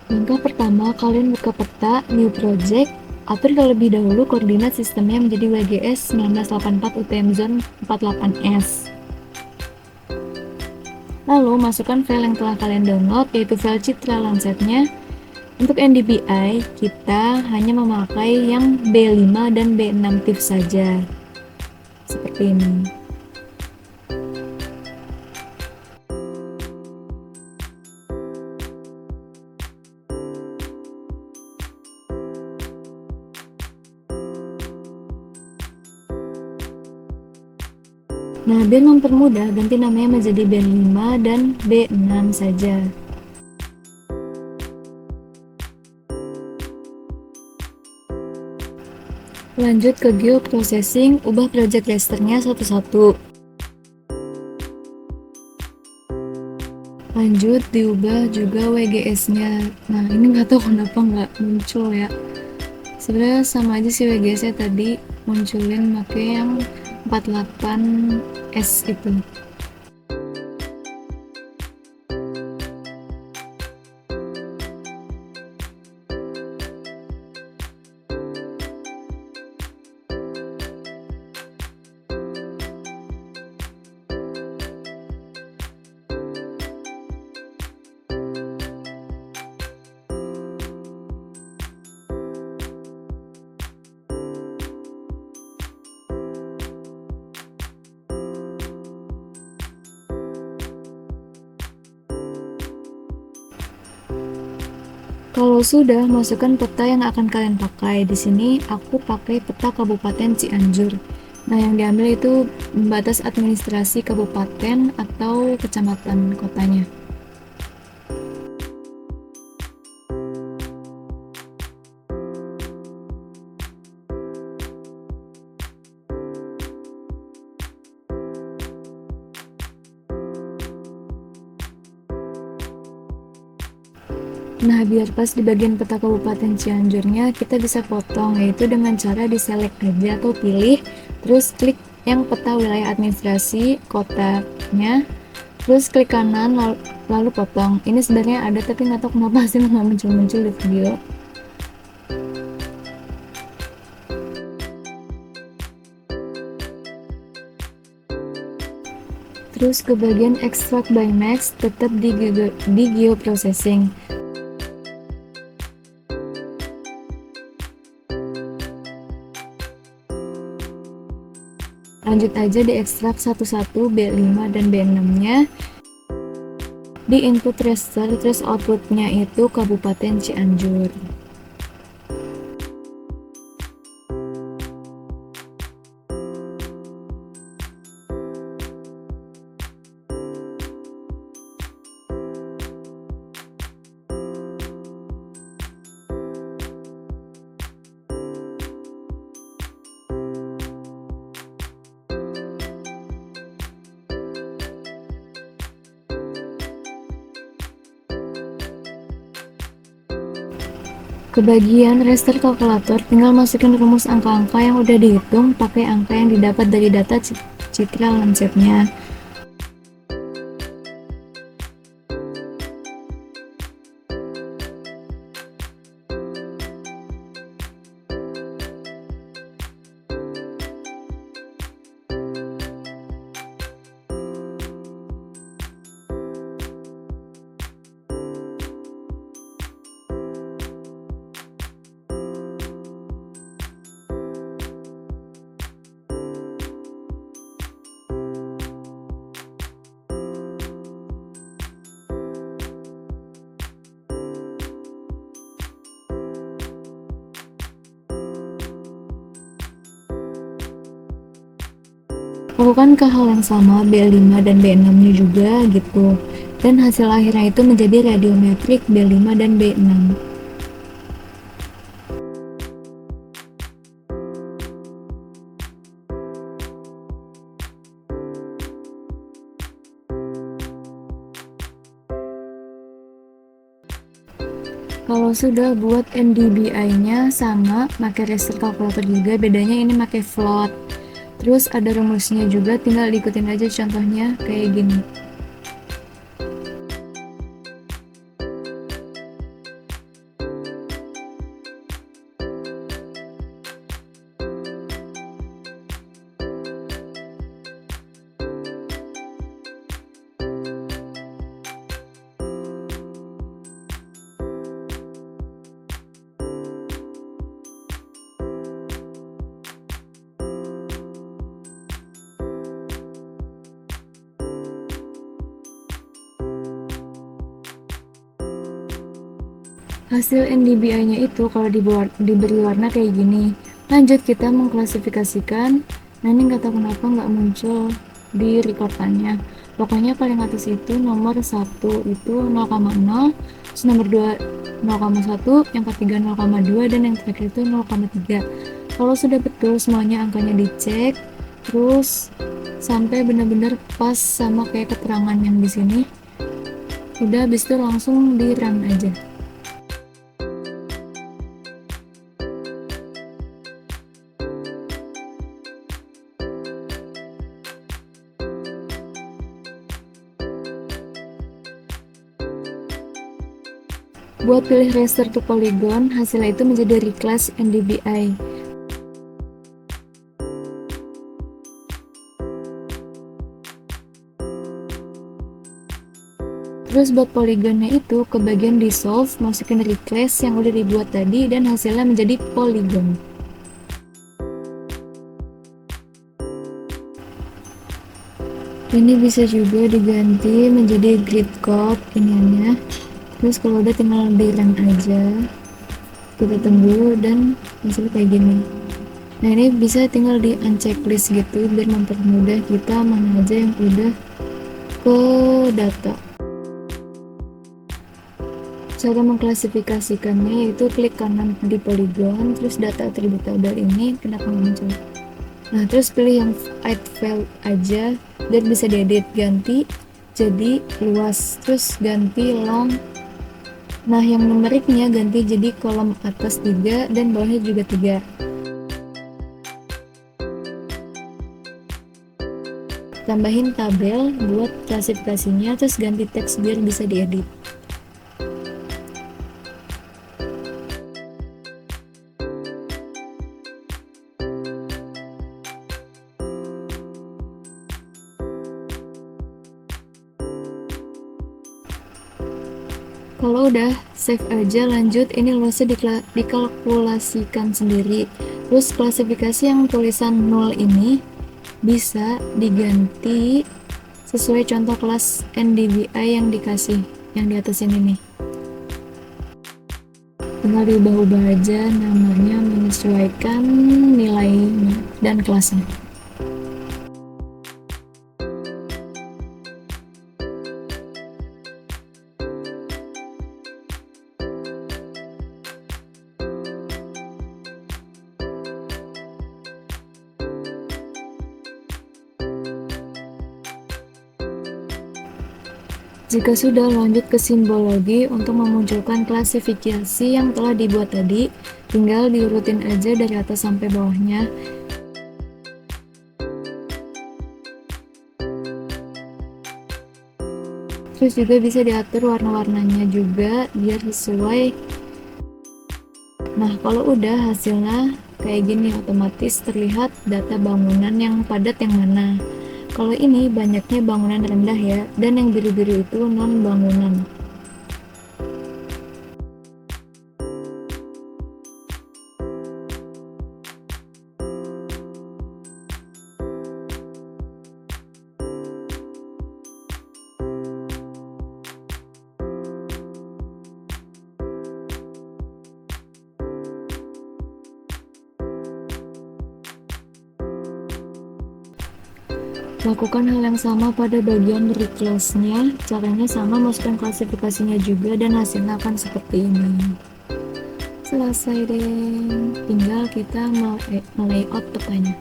Langkah pertama, kalian buka peta, new project, atur terlebih dahulu koordinat sistemnya menjadi WGS 1984 UTM Zone 48S. Lalu, masukkan file yang telah kalian download, yaitu file citra Landsat-nya. Untuk NDVI, kita hanya memakai yang B5 dan B6 TIFF saja. Seperti ini. Nah, biar mempermudah, ganti namanya menjadi B5 dan B6 saja. Lanjut ke geoprocessing, ubah project rasternya satu-satu. Lanjut, diubah juga WGS-nya. Nah, ini nggak tahu kenapa nggak muncul ya. Sebenarnya sama aja sih WGS-nya tadi, munculin pakai yang 48S itu. Kalau sudah, masukkan peta yang akan kalian pakai. Di sini aku pakai peta Kabupaten Cianjur. Nah, yang diambil itu batas administrasi kabupaten atau kecamatan kotanya. Nah, biar pas di bagian peta Kabupaten Cianjurnya, kita bisa potong, yaitu dengan cara diselect aja atau pilih, terus klik yang peta wilayah administrasi kotanya, terus klik kanan, lalu potong. Ini sebenarnya ada, tapi nggak tahu kenapa sih nggak muncul-muncul di video. Terus ke bagian extract by max, tetap di geoprocessing. Lanjut aja diekstrak satu-satu B5 dan B6-nya. Di input raster, terus outputnya itu Kabupaten Cianjur. Ke bagian raster kalkulator, tinggal masukin rumus angka-angka yang udah dihitung pakai angka yang didapat dari data citra Landsat-nya. Lakukan ke hal yang sama B5 dan B6-nya juga gitu. Dan hasil akhirnya itu menjadi radiometrik B5 dan B6. Kalau sudah buat NDVI-nya sama, pakai raster kalkulator juga, bedanya ini pakai float. Terus ada rumusnya juga, tinggal diikutin aja contohnya kayak gini. Hasil NDVI-nya itu kalau diberi warna kayak gini. Lanjut kita mengklasifikasikan. Nah ini nggak tahu kenapa nggak muncul di recordannya. Pokoknya paling atas itu nomor 1 itu 0,0, terus nomor 2 0,1, yang ketiga 0,2, dan yang terakhir itu 0,3. Kalau sudah betul semuanya angkanya dicek, terus sampai benar-benar pas sama kayak keterangan yang di sini. Udah habis itu langsung di run aja. Buat pilih raster to polygon, hasilnya itu menjadi reclass NDVI. Terus buat poligonnya itu ke bagian dissolve, masukin reclass yang udah dibuat tadi dan hasilnya menjadi polygon. Ini bisa juga diganti menjadi grid code iniannya. Terus kalau udah tinggal di run aja, kita tunggu dan hasilnya kayak gini. Nah ini bisa tinggal di unchecklist gitu biar mempermudah kita mana aja yang udah ke data. Cara mengklasifikasikannya yaitu klik kanan di polygon, terus data atribut tabel ini kenapa muncul. Nah terus pilih yang add file aja dan bisa diedit, ganti jadi luas, terus ganti long. Nah yang numeriknya ganti jadi kolom atas 3 dan bawahnya juga 3. Tambahin tabel buat klasifikasinya, terus ganti teks biar bisa diedit. Kalau udah save aja, lanjut ini luasnya dikalkulasikan sendiri. Terus klasifikasi yang tulisan 0 ini bisa diganti sesuai contoh kelas NDVI yang dikasih yang di atas ini nih. Tinggal diubah-ubah aja namanya menyesuaikan nilainya dan kelasnya. Jika sudah, lanjut ke simbologi untuk memunculkan klasifikasi yang telah dibuat tadi. Tinggal diurutin aja dari atas sampai bawahnya. Terus juga bisa diatur warna-warnanya juga biar sesuai. Nah kalau udah hasilnya kayak gini, otomatis terlihat data bangunan yang padat yang mana. Kalau ini banyaknya bangunan rendah ya, dan yang biru-biru itu non bangunan. Lakukan hal yang sama pada bagian reclass-nya, caranya sama, masukkan klasifikasinya juga dan hasilnya akan seperti ini. Selesai deh, tinggal kita melayout petanya.